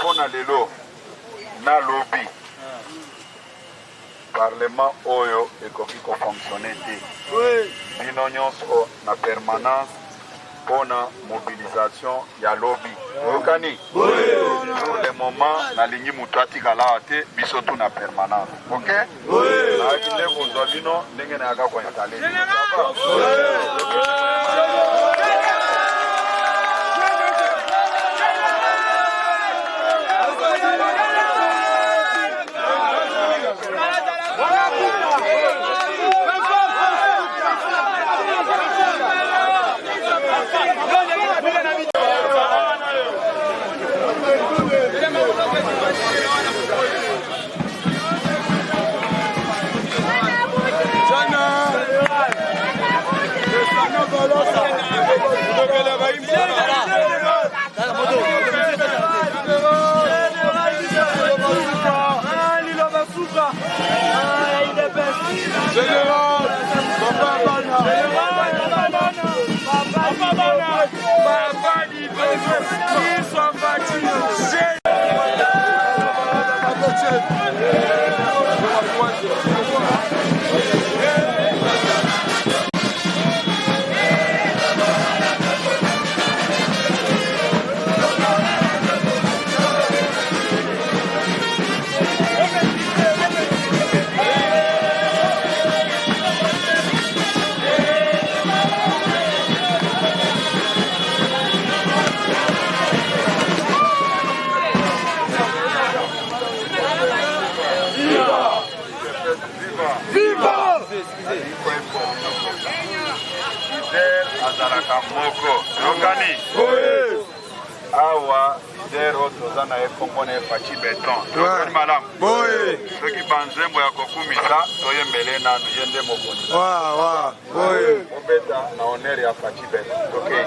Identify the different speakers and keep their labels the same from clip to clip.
Speaker 1: Pona lelo na lobby parlement oyo ekoki ko fonctionner te. Bino nyonso na permanence pona mobilisation ya lobby. Okani? Pour le moment na lingi mutu atikala te biso tu na permanence. OK? Na kinde kozwa bino ndenge na yaka ko installer. Moko Rongani awa zero tozana e kompone fachi beton Rongani malam soki banzembo ya kokumisa toyembele nanu yende mokoni obeta na honere ya fachi beton okay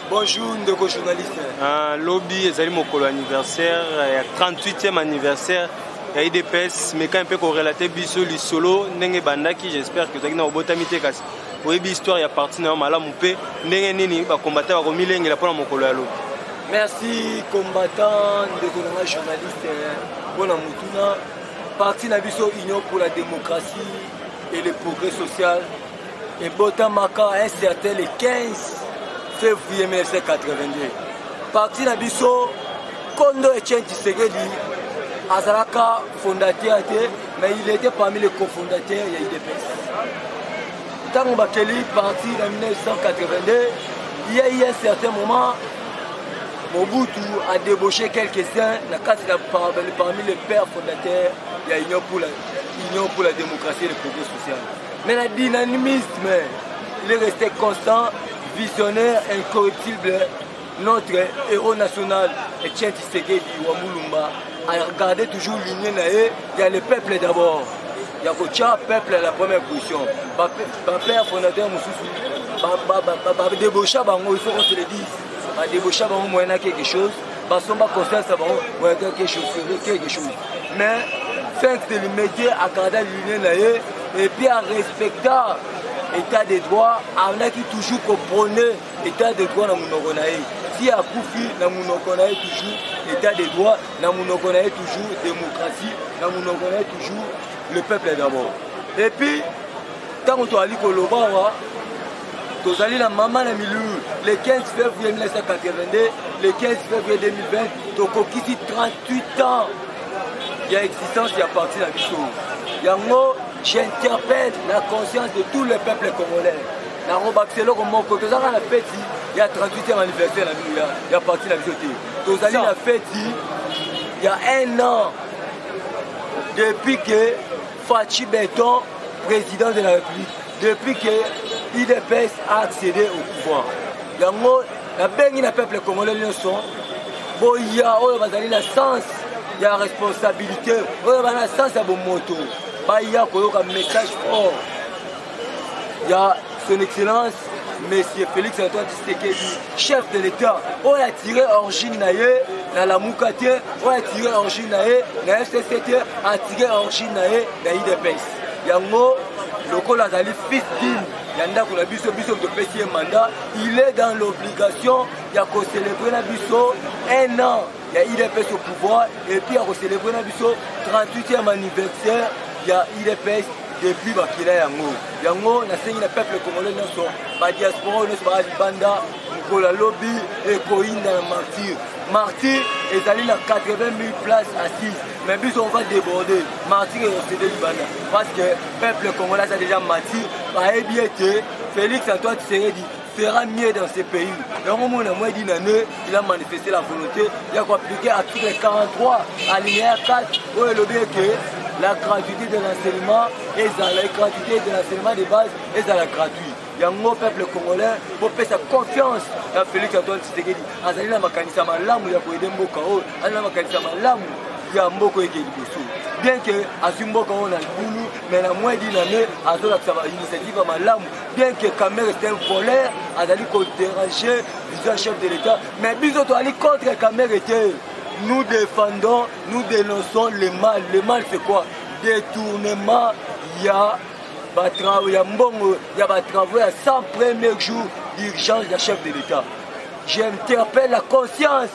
Speaker 2: Bonjour, ndeko journaliste.
Speaker 3: Lobby ezali mokolo anniversaire, ya 38e anniversaire ya IDPS, mais quand un peu corrélaté biso li solo ndenge bandaki, j'espère que tokina obotami te kasi. Oyebi histoire ya parti na malamu pe ndenge nini ba combattant ba komilengela pona mokolo ya lobby.
Speaker 2: Merci combattant ndeko na journaliste. Bona mutuna parti Nabiso Union pour la démocratie et le progrès social. Et Botamaka un certain le 15 février 1982. Parti Nabiso, Kondo Etienne Tshisekedi, Azalaka fondateur, mais il était parmi les cofondateurs de l'IDPS. Tant que Bakeli parti en 1982, il y a eu un certain moment, Mobutu a débauché quelques-uns parmi les pères fondateurs de l'Union pour la démocratie et le progrès social. Mais le dynamisme, il est resté constant, visionnaire, incorruptible. Notre héros national, Etienne Tshisekedi Wamulumba, a regardé toujours l'union. Il y a le peuple d'abord. Il y a le peuple à la première position. Le père fondateur Moussoussou, débauché, il faut qu'on se le dise. Débauché, il y a quelque chose. Il y a quelque chose. Mais, fin de l'immédiat, à regarder l'union et puis en respectant l'état des droits, on a qui toujours comprenait l'état des droits dans mon ogonaï. Si à Koufi, dans mon ogonaï toujours l'état des droits, dans mon ogonaï toujours démocratie, dans mon ogonaï toujours le peuple d'abord. Et puis, tant que tu as dit que le roi, tu as dit la maman la milieu, le 15 février 1982, le 15 février 2020, tu as conquis 38 ans. Il y a existence, il y a parti dans l'histoire. J'interpelle la conscience de tous les peuples congolais. Il y a 38e anniversaire, il y a parti la visite. Tozali la fête, il y a un an, depuis que Fachi Béton, président de la République, depuis que l'IDPS a accédé au pouvoir. Il y a un peuple congolais, il y a le sens, il y a la responsabilité, il y a le sens de la moto. Il y a un message fort. Il y a son excellence, M. Félix Antoine Tshisekedi, chef de l'État. On a tiré origine dans la Moukate, on a tiré origine dans la FCCT, on a tiré origine dans l'IDPS. Il y a le Kolazali fils d'Im, il y a un mandat, il est dans l'obligation de célébrer un an. Il y a l'IDPS au pouvoir et puis il y a célébrer le 38e anniversaire. Il y a l'IDPS depuis Bakila Yango. Yango, na sengi na peuple congolais nyonso, ba diaspora nyonso ba libanda, Mkola lobby et Koinda na martyr. Martyr ezali na 80 000 places assises. Mais bis on va déborder. Martyr est recédé libanda. Parce que le peuple congolais a déjà martyr. Ba ebiete Félix Antoine Tshisekedi fera mieux dans ce pays. Et au moment où il a manifesté la volonté, il a appliqué l'article 43, alinéa 4, où il a dit que la gratuité de l'enseignement et la gratuité de l'enseignement de base est à la gratuit. Il y a un peuple congolais pour faire sa confiance à Félix Antoine Tshisekedi. Azali na makanisa malamu ya koede mboka o, azali na makanisa malamu ya mboko eke liboso. Bien que azimboka on a libulu, mais la moins d'une année, azola sa initiative malamu. Bien que Kamer est un voleur, azali ko déranger le chef de l'État, mais biso to ali contre Kamer était. Nous défendons, nous dénonçons le mal. Le mal c'est quoi? Détournement, il y a travaux, il y a 100 premiers jours d'urgence du chef de l'État. J'interpelle la conscience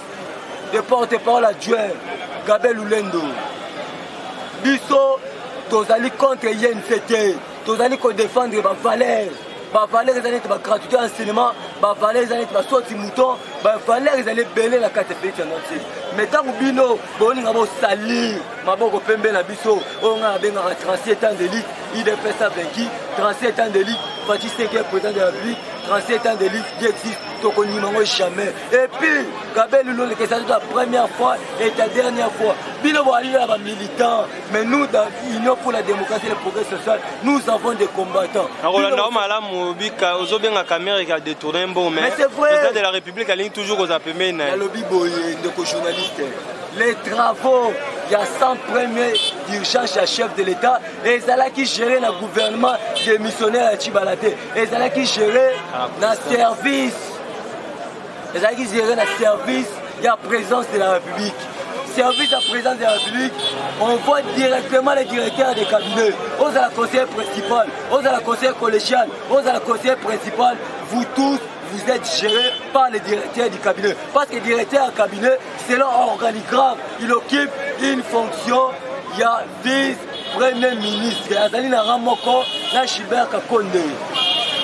Speaker 2: de porte-parole adjoint, Gabel Oulendo. Bisso, tozali contre YNCT, tozali ko défendre ma valeur. Les valeurs sont gratuites en enseignement, les valeurs sont sorties mouton, les valeurs sont belées la carte de notre. Mais tant que Bino, on a sali, Maboko Pembe na biso, on a 37 ans d'élite, il est fait ça vaincu, 37 ans d'élite, Fatih Seke président de la République, 37 ans d'élite, qui existe, donc on n'y manque jamais. Et puis, Gabel Loulou, c'est la première fois et la dernière fois. Bino Wali là militant, mais nous dans l'Union pour la démocratie et le progrès social, nous avons des combattants. Mais c'est vrai.
Speaker 3: Le président de la République a toujours aux appels.
Speaker 2: Il y a le biboye de journalistes. Les travaux, il y a 100 premiers d'urgence à chef de l'État et ils allaient qui gérer le gouvernement des missionnaires à Chibalate. Ils allaient qui gérer le service. Ils allaient qui gérer le service de la présence de la République. Service de la présidence de la République, on voit directement les directeurs des cabinets. On a la conseillère principale, on a la conseillère collégiale, on a la conseillère principale. Vous tous, vous êtes gérés par les directeurs du cabinet. Parce que le directeur du cabinet, c'est leur organigramme. Il occupe une fonction il y a vice-premier ministre Azali Naramoko, na Gilbert Kakonde.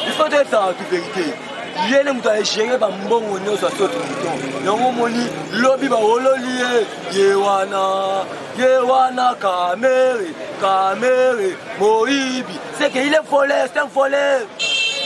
Speaker 2: Il faut être en toute vérité. Il y a des gens qui gèrent les mbongo nyonso sur tout le temps. Moni lobby ba ololié Yewana Kamere Moibi. C'est qu'il est voleur, c'est un voleur.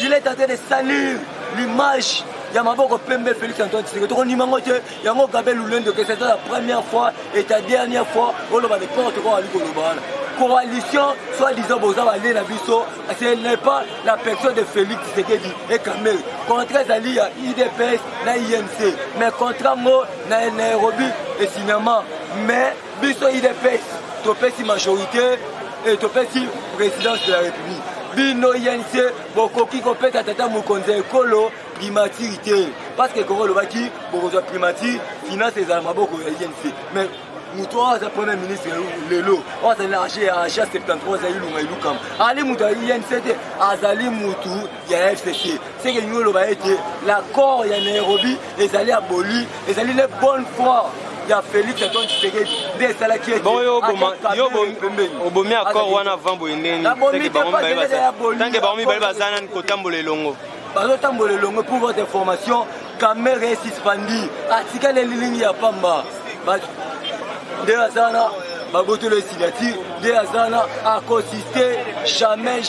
Speaker 2: Il est en train de salir l'image. Il y a Maboko Pembe Félix Antoine Tshisekedi. On y manque il y a Gabel Lulendo que c'était la première fois et la dernière fois on va de porte quoi à l'Ikolobana. Coalition, soi-disant, ce n'est pas la personne de Félix Tshisekedi et Kamel. Contre Zali, IDPS, na INC. Mais contre moi, na Nairobi et cinéma. Mais, biso IDPS, topesi majorité et topesi présidence de la République. Bino INC, beaucoup qui complètent à tata Moukonze Ekolo, primaturité. Parce que Koro Lobaki, beaucoup de primature, finance les Almaboko INC. Mais, Moutoua, c'est le premier ministre Lelo. On s'est lâché à H73, Ali Moutoua, INCT, Azali Moutou, il y a FCC. C'est que nous, l'accord, il y a Nairobi, les alliés abolis, les alliés de bonne foi. Il y a Félix Antoine Tshisekedi, des salariés.
Speaker 3: Bon, yo, obomi accord wana vambo indeni. Tant que baromi bali bazana kotambola longo.
Speaker 2: Bazotambola longo pour votre information, caméra est suspendue. Atika les lignes ya pamba. De Azana, Baboto le signature, de Azana a consisté jamais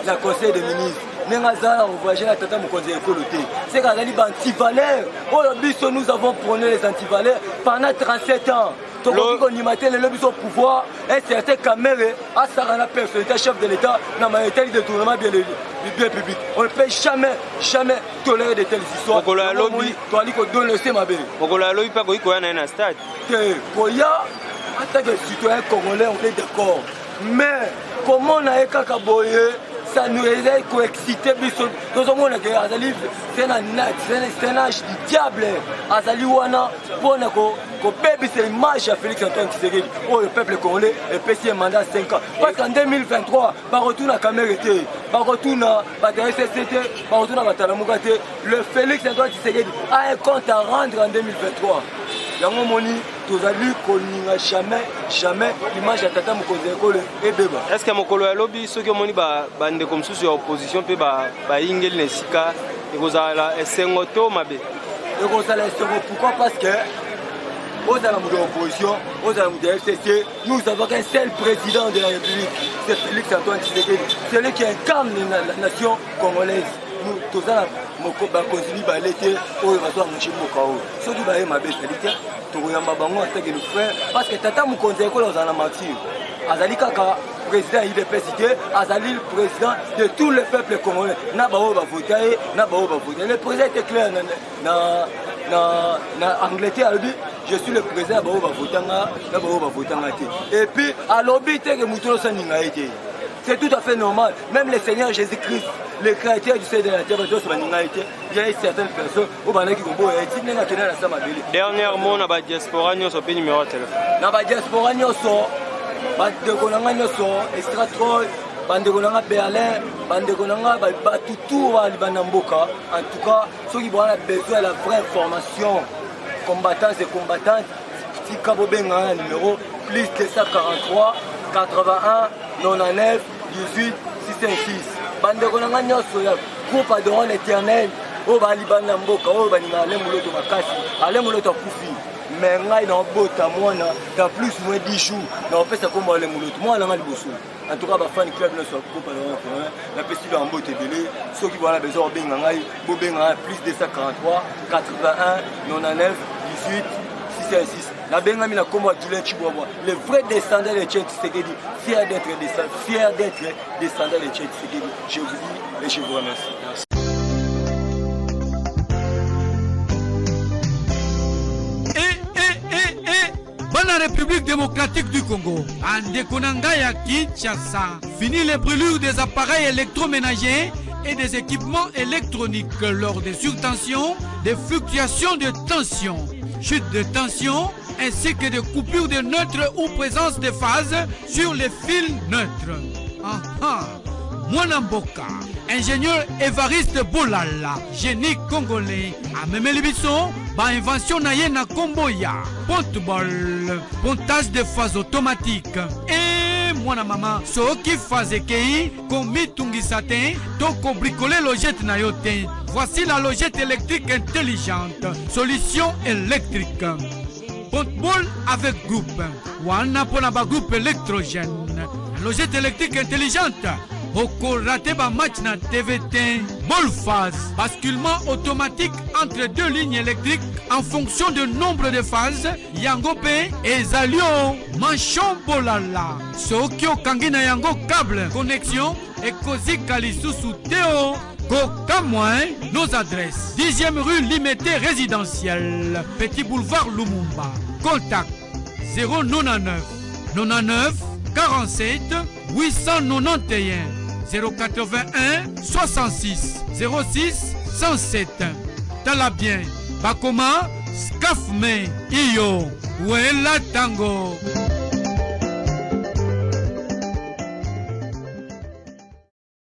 Speaker 2: la conseil des ministres. Nengazana, on voyage la tata Moukonze Ekoloté. C'est qu'à l'ali anti-valeurs. Oh, nous avons prôné les anti-valeurs pendant 37 ans. Donc, on y matin, le lobby au pouvoir, et certains caméras, à Sarana, personnalité, chef de l'État, dans ma de détournement bien public. On ne peut jamais tolérer de telles histoires.
Speaker 3: On a lobby.
Speaker 2: Tu as dit qu'on donne le sémabé.
Speaker 3: On a lobby, pas qu'on a un stade.
Speaker 2: Koya, en tant que citoyen congolais, on est d'accord. Mais, comment on a écakaboyé? Ça nous a coexcité. C'est un âge du diable. Azali Wana, pour c'est l'image à Félix Antoine Tshisekedi. Oh, le peuple congolais est passé un mandat 5 ans. Parce qu'en 2023, par retour à Kamérete, par retour à SST, par retour à Batalamugate, le Félix Antoine Tshisekedi a un compte à rendre en 2023. Yango moni tozali koninga jamais l'image ya tata Moukonze Ekolo ebeba.
Speaker 3: Est-ce que mokolo ya lobi soki omoni bande comme sous opposition pe ba ingeli nesika ekozala esengo to mabe?
Speaker 2: Ekozala esengo pourquoi? Parce que aux alentours de l'opposition, aux alentours de FCC, nous avons qu'un seul président de la République, c'est Félix Antoine Tshisekedi, celui qui incarne la nation congolaise. Nous, tous ça, nous continuons à l'été, nous avons un chien au chaos. Ce qui va être ma belle qualité, nous avons un frère, parce que Tata Moukonze Ekolo dans la matière. Azali Kaka, président IDPS, Azali le président de tout le peuple congolais. Nabao va voter, Le président était clair dans Angleterre, je suis le président, Nabao va voter. Et puis, à l'obité que Moutono Saninga été. C'est tout à fait normal. Même le Seigneur Jésus-Christ, le créateur du ciel de la terre, il y a certaines personnes qui ont
Speaker 3: dernièrement, on a la diaspora, nous avons numéro de téléphone.
Speaker 2: Dans la diaspora, nous avons Estratrol, Bandegonanga Berlin, Bandegonanga Batutu, Libanamboka. En tout cas, ceux qui ont besoin de la vraie information, combattants et combattantes, si Kabobenga, numéro plus 243 81 99 18 656. Bandegonanga Nyoso, groupe adorant l'éternel, au Balibana Mboka, au Banina, Alemuloto Makasi, Alemuloto Koufi. Mais ngai na bota mwana dans plus moins 10 jours na opesa comme Alemuloto mwana ngai bosso. En tout cas ba fan club na so groupe adorant la pesi en bote belé, ceux qui voilà besoin benga ngai, bo benga plus 243 81 99 18 656. La Bengami na kombo Dylan Chibwabwa, le vrai descendant de Tchèque Tshisekedi, fier d'être descendant de Tchèque Tshisekedi. Je vous dis et je vous remercie. Merci.
Speaker 4: Bonne République démocratique du Congo, Andekonangaya Kinshasa, fini les brûlures des appareils électroménagers et des équipements électroniques lors des surtensions, des fluctuations de tension, chute de tension, ainsi que des coupures de neutres ou présence de phase sur les fils neutres. Mwanamboka, ingénieur Évariste Bolala, génie congolais, amemeli biso ba invention na ye na komboya, ponte-bol, pontage de phase automatique. Et mwana mama, soki phase kei, komi tungisa te, toko bricole logette na yo te. Voici la logette électrique intelligente, solution électrique. Ponte-bol avec groupe, wana pona ba groupe électrogène. Logette électrique intelligente. Oko raté ba match na TVT. Ball phase. Basculement automatique entre deux lignes électriques en fonction du nombre de phases. Yango pe ezalio. Manchon bolala. Soki okangi na yango câble connexion. Ekozi kalisusu teo. Koka moins. Nos adresses. 10e rue Limité résidentielle. Petit boulevard Lumumba. Contact 099 99 47 891 081 66 06 107. Tala bien. Bakoma Skafme Iyo Wela Tango.